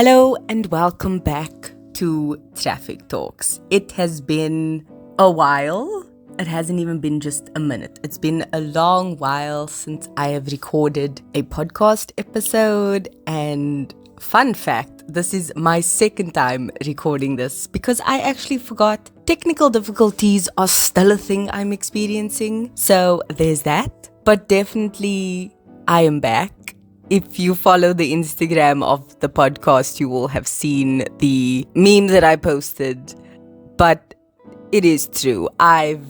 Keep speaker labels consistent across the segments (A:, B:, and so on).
A: Hello and welcome back to Traffic Talks. It has been a while. It hasn't even been just a minute. It's been a long while since I have recorded a podcast episode. And fun fact, this is my second time recording this because I actually forgot technical difficulties are still a thing I'm experiencing. So there's that. But definitely I am back. If you follow the Instagram of the podcast, you will have seen the meme that I posted. But it is true. I've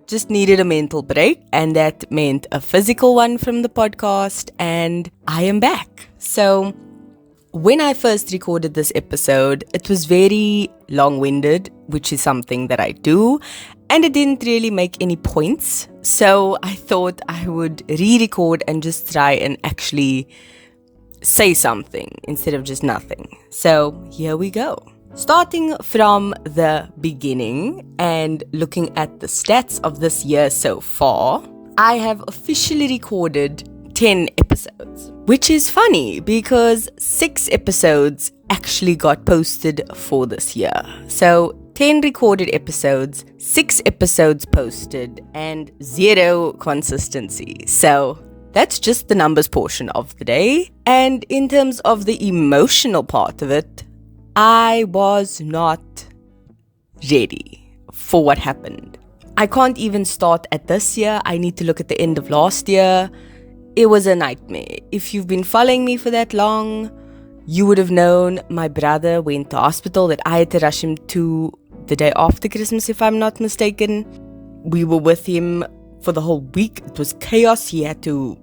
A: just needed a mental break, and that meant a physical one from the podcast, and I am back. So when I first recorded this episode, it was very long-winded, which is something that I do, and it didn't really make any points. So I thought I would re-record and just try and actually say something instead of just nothing. So here we go. Starting from the beginning and looking at the stats of this year so far, I have officially recorded 10 episodes, which is funny because 6 episodes actually got posted for this year. So 10 recorded episodes, 6 episodes posted, and 0 consistency. So that's just the numbers portion of the day. And in terms of the emotional part of it, I was not ready for what happened. I can't even start at this year. I need to look at the end of last year. It was a nightmare. If you've been following me for that long, you would have known my brother went to hospital that I had to rush him to the day after Christmas, if I'm not mistaken. We were with him for the whole week. It was chaos. He had to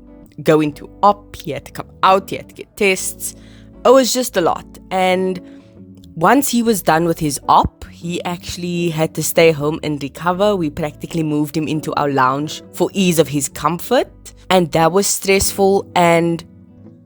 A: go into op, he had to come out, he had to get tests. It was just a lot. And once he was done with his op, he actually had to stay home and recover. We practically moved him into our lounge for ease of his comfort. And that was stressful. And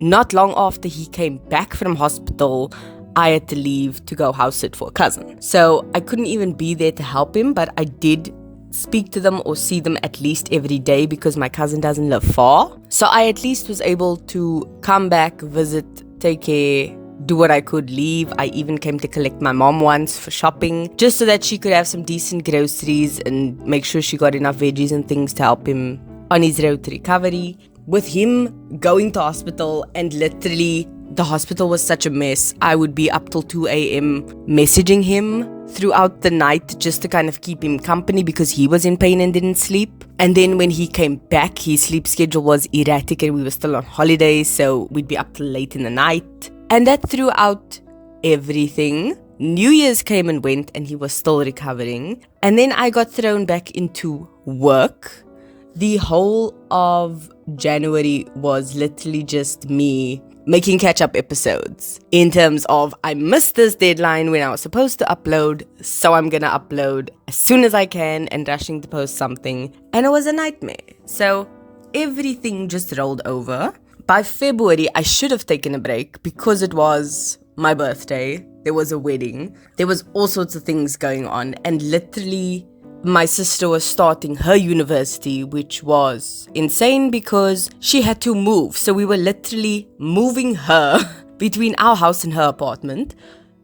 A: not long after he came back from hospital, I had to leave to go house sit for a cousin. So I couldn't even be there to help him, but I did speak to them or see them at least every day because my cousin doesn't live far. So I at least was able to come back, visit, take care, do what I could, leave. I even came to collect my mom once for shopping, just so that she could have some decent groceries and make sure she got enough veggies and things to help him on his road to recovery. With him going to hospital, and literally the hospital was such a mess, I would be up till 2 a.m. messaging him throughout the night just to kind of keep him company because he was in pain and didn't sleep. And then when he came back, his sleep schedule was erratic and we were still on holidays, so we'd be up till late in the night. And that throughout everything. New Year's came and went and he was still recovering. And then I got thrown back into work. The whole of January was literally just me making catch-up episodes in terms of I missed this deadline when I was supposed to upload, so I'm gonna upload as soon as I can and rushing to post something, and it was a nightmare. So everything just rolled over. By February, I should have taken a break because it was my birthday, there was a wedding, there was all sorts of things going on, and literally my sister was starting her university, which was insane because she had to move. So we were literally moving her between our house and her apartment.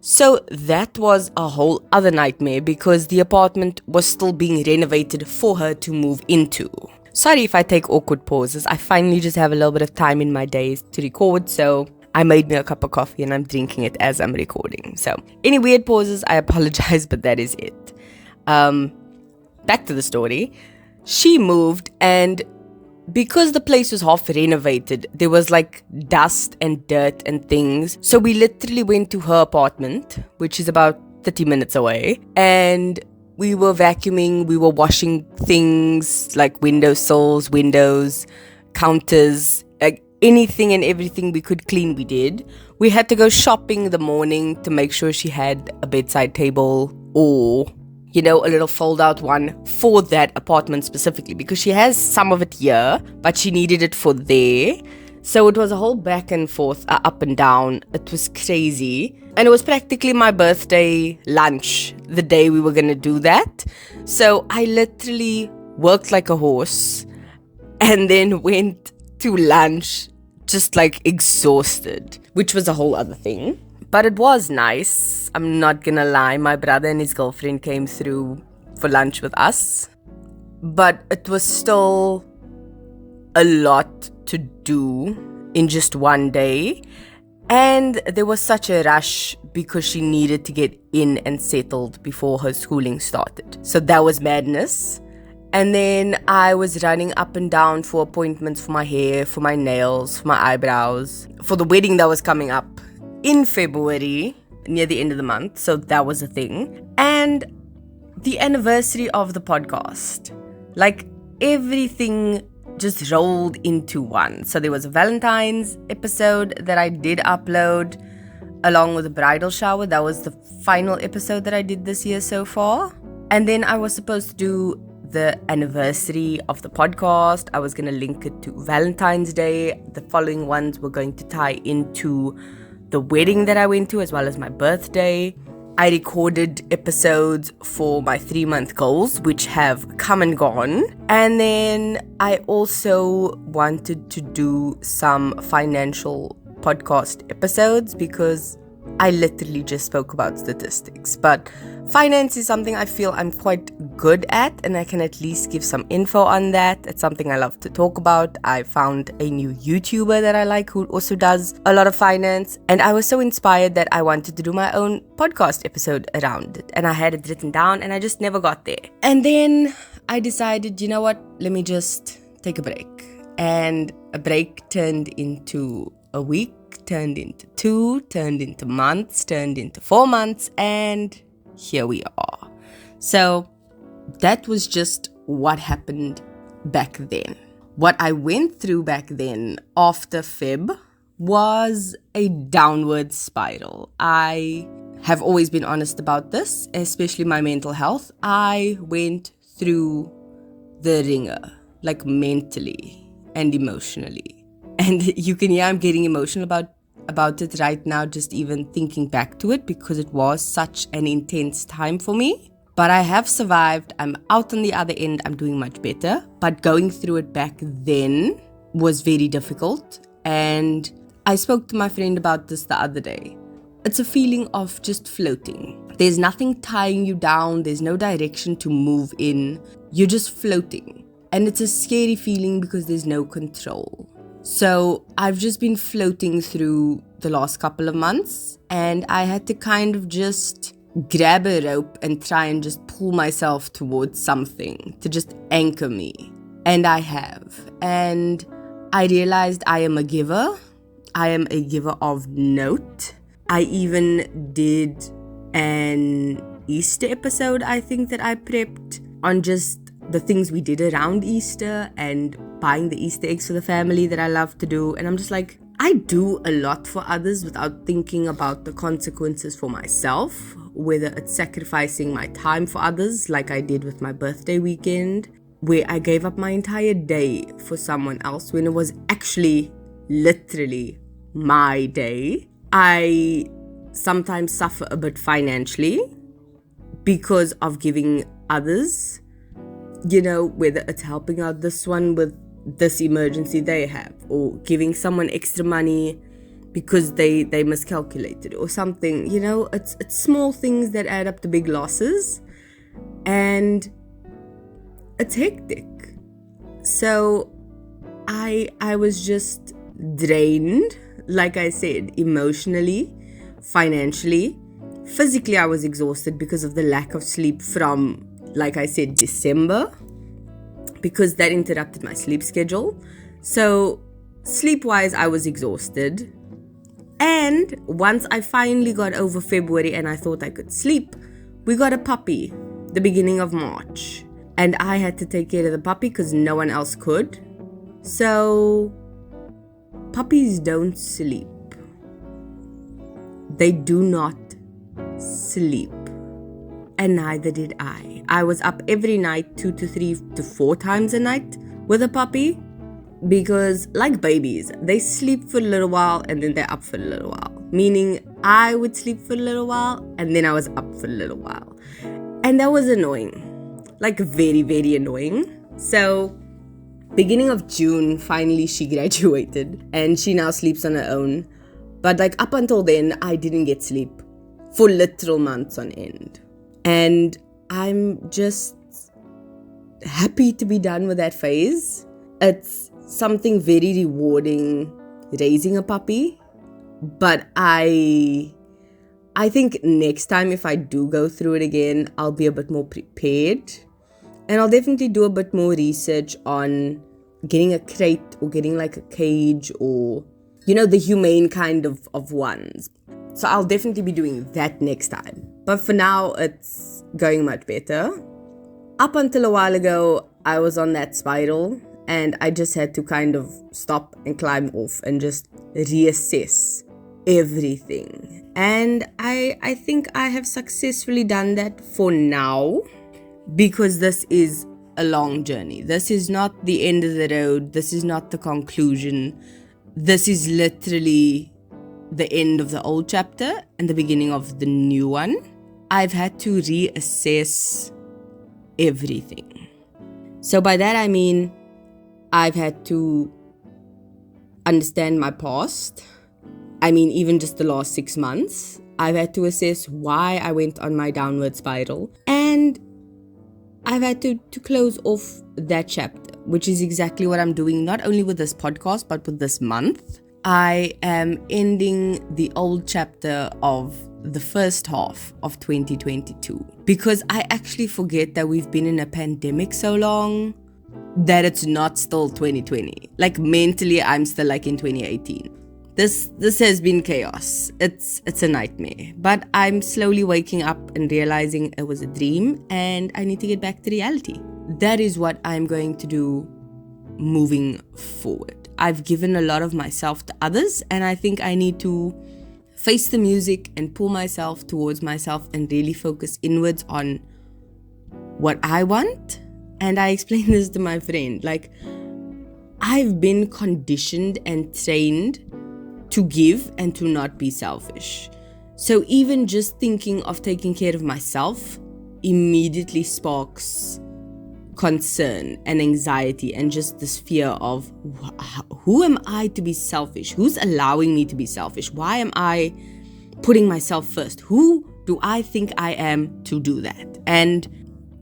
A: So that was a whole other nightmare because the apartment was still being renovated for her to move into. Sorry if I take awkward pauses. I finally just have a little bit of time in my days to record. So I made me a cup of coffee and I'm drinking it as I'm recording. So any weird pauses, I apologize, but that is it. Back to the story. She moved, and because the place was half renovated, there was like dust and dirt and things. So we literally went to her apartment, which is about 30 minutes away, and we were vacuuming, we were washing things like windowsills, windows, counters, like anything and everything we could clean, we did. We had to go shopping in the morning to make sure she had a bedside table or a little fold-out one for that apartment specifically because she has some of it here, but she needed it for there. So it was a whole back and forth, up and down. It was crazy. And it was practically my birthday lunch the day we were going to do that. So I literally worked like a horse and then went to lunch just like exhausted, which was a whole other thing. But it was nice. I'm not gonna lie. My brother and his girlfriend came through for lunch with us. But it was still a lot to do in just one day. And there was such a rush because she needed to get in and settled before her schooling started. So that was madness. And then I was running up and down for appointments for my hair, for my nails, for my eyebrows, for the wedding that was coming up in February, near the end of the month. So that was a thing. And the anniversary of the podcast. Like, everything just rolled into one. So there was a Valentine's episode that I did upload along with a bridal shower. That was the final episode that I did this year so far. And then I was supposed to do the anniversary of the podcast. I was going to link it to Valentine's Day. The following ones were going to tie into the wedding that I went to, as well as my birthday. I recorded episodes for my 3-month goals, which have come and gone. And then I also wanted to do some financial podcast episodes because I literally just spoke about statistics. But finance is something I feel I'm quite good at, and I can at least give some info on that. It's something I love to talk about. I found a new YouTuber that I like who also does a lot of finance, and I was so inspired that I wanted to do my own podcast episode around it, and I had it written down and I just never got there. And then I decided, you know what, let me just take a break. And a break turned into a week, turned into 2, turned into months, turned into 4 months, and here we are. So that was just what happened back then. What I went through back then after Feb was a downward spiral. I have always been honest about this, especially my mental health. I went through the ringer, like mentally and emotionally. And you can hear I'm getting emotional about it right now, just even thinking back to it, because it was such an intense time for me. But I have survived. I'm out on the other end. I'm doing much better. But going through it back then was very difficult. And I spoke to my friend about this the other day. It's a feeling of just floating. There's nothing tying you down. There's no direction to move in. You're just floating. And it's a scary feeling because there's no control. So I've just been floating through the last couple of months, and I had to kind of just grab a rope and try and just pull myself towards something to just anchor me. And I have. And I realized I am a giver. I am a giver of note. I even did an Easter episode, I think, that I prepped on just the things we did around Easter and buying the Easter eggs for the family that I love to do. And I'm just like, I do a lot for others without thinking about the consequences for myself, whether it's sacrificing my time for others, like I did with my birthday weekend, where I gave up my entire day for someone else when it was actually literally my day. I sometimes suffer a bit financially because of giving others, you know, whether it's helping out this one with this emergency they have, or giving someone extra money because they miscalculated or something. You know, it's small things that add up to big losses, and it's hectic. So I was just drained, like I said, emotionally, financially, physically. I was exhausted because of the lack of sleep from, like I said, December, because that interrupted my sleep schedule. So sleep-wise, I was exhausted. And once I finally got over February and I thought I could sleep, we got a puppy the beginning of March. And I had to take care of the puppy because no one else could. So puppies don't sleep. They do not sleep. And neither did I. I was up every night 2 to 3 to 4 times a night with a puppy, because like babies, they sleep for a little while and then they're up for a little while. Meaning I would sleep for a little while and then I was up for a little while. And that was annoying. Like very, very annoying. So beginning of June, finally she graduated and she now sleeps on her own. But like up until then, I didn't get sleep for literal months on end. And I'm just happy to be done with that phase. It's something very rewarding raising a puppy. But I think next time if I do go through it again, I'll be a bit more prepared. And I'll definitely do a bit more research on getting a crate or getting like a cage or, the humane kind of ones. So I'll definitely be doing that next time. But for now, it's going much better. Up until a while ago, I was on that spiral and I just had to kind of stop and climb off and just reassess everything. And I think I have successfully done that for now, because this is a long journey. This is not the end of the road. This is not the conclusion. This is literally the end of the old chapter and the beginning of the new one. I've had to reassess everything. So by that I mean I've had to understand my past. I mean, even just the last 6 months, I've had to assess why I went on my downward spiral. And I've had to close off that chapter, which is exactly what I'm doing, not only with this podcast, but with this month. I am ending the old chapter of the first half of 2022, because I actually forget that we've been in a pandemic so long that it's not still 2020. Like mentally, I'm still like in 2018. This has been chaos. It's a nightmare. But I'm slowly waking up and realizing it was a dream and I need to get back to reality. That is what I'm going to do moving forward. I've given a lot of myself to others, and I think I need to face the music and pull myself towards myself and really focus inwards on what I want. And I explained this to my friend. Like, I've been conditioned and trained to give and to not be selfish. So even just thinking of taking care of myself immediately sparks concern and anxiety and just this fear of, who am I to be selfish? Who's allowing me to be selfish? Why am I putting myself first? Who do I think I am to do that? And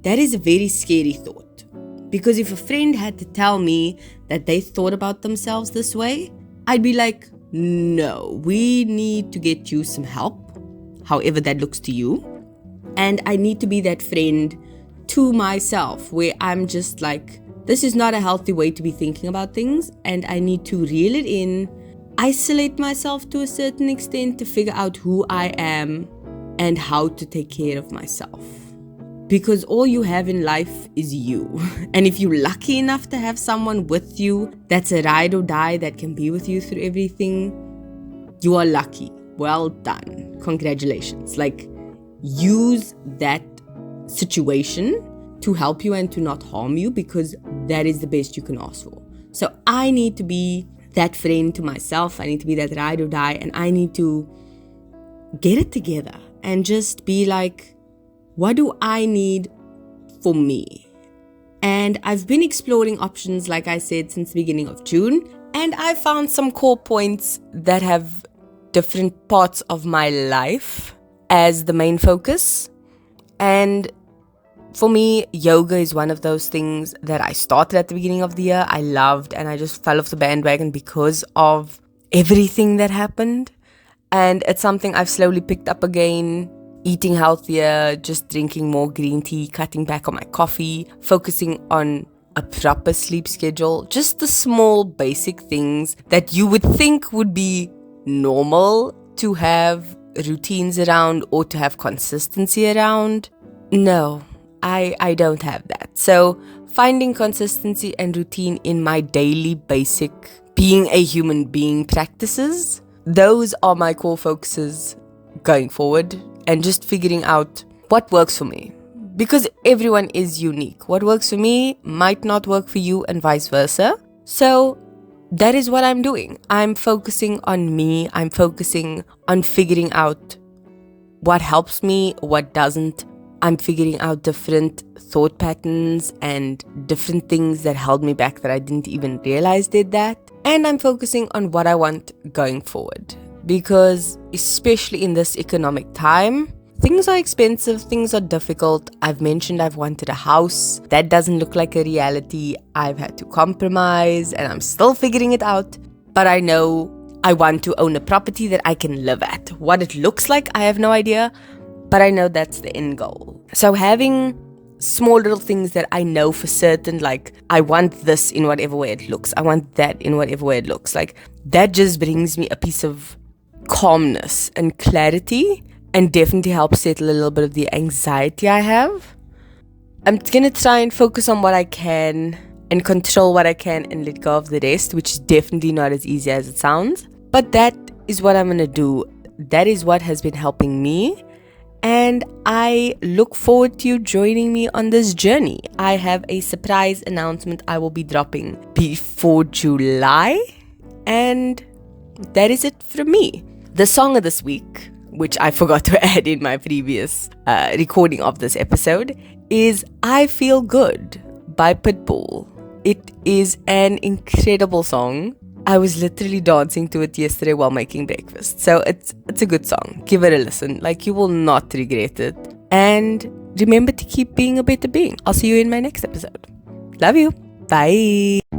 A: that is a very scary thought, because if a friend had to tell me that they thought about themselves this way, I'd be like, no, we need to get you some help, however that looks to you. And I need to be that friend to myself, where I'm just like, this is not a healthy way to be thinking about things, and I need to reel it in, isolate myself to a certain extent to figure out who I am and how to take care of myself. Because all you have in life is you. And if you're lucky enough to have someone with you that's a ride or die that can be with you through everything, you are lucky. Well done. Congratulations. Like, use that situation to help you and to not harm you, because that is the best you can ask for. So I need to be that friend to myself. I need to be that ride or die, and I need to get it together and just be like, what do I need for me? And I've been exploring options, like I said, since the beginning of June. And I found some core points that have different parts of my life as the main focus. And for me, yoga is one of those things that I started at the beginning of the year. I loved, and I just fell off the bandwagon because of everything that happened. And it's something I've slowly picked up again. Eating healthier, just drinking more green tea, cutting back on my coffee, focusing on a proper sleep schedule. Just the small basic things that you would think would be normal to have routines around or to have consistency around. No, I don't have that. So finding consistency and routine in my daily basic being a human being practices, those are my core focuses going forward. And just figuring out what works for me. Because everyone is unique. What works for me might not work for you, and vice versa. So that is what I'm doing. I'm focusing on me. I'm focusing on figuring out what helps me, what doesn't. I'm figuring out different thought patterns and different things that held me back that I didn't even realize did that. And I'm focusing on what I want going forward. because especially in this economic time, things are expensive, things are difficult. I've mentioned I've wanted a house. That doesn't look like a reality. I've had to compromise and I'm still figuring it out. But I know I want to own a property that I can live at. What it looks like, I have no idea. But I know that's the end goal. So having small little things that I know for certain, like I want this in whatever way it looks. I want that in whatever way it looks. Like that just brings me a piece of calmness and clarity, and definitely helps settle a little bit of the anxiety I have. I'm going to try and focus on what I can and control what I can and let go of the rest, which is definitely not as easy as it sounds. But that is what I'm going to do. That is what has been helping me. And I look forward to you joining me on this journey. I have a surprise announcement I will be dropping before July. And that is it from me. The song of this week, which I forgot to add in my previous recording of this episode, is I Feel Good by Pitbull. It is an incredible song. I was literally dancing to it yesterday while making breakfast. So it's a good song. Give it a listen. Like, you will not regret it. And remember to keep being a better being. I'll see you in my next episode. Love you. Bye.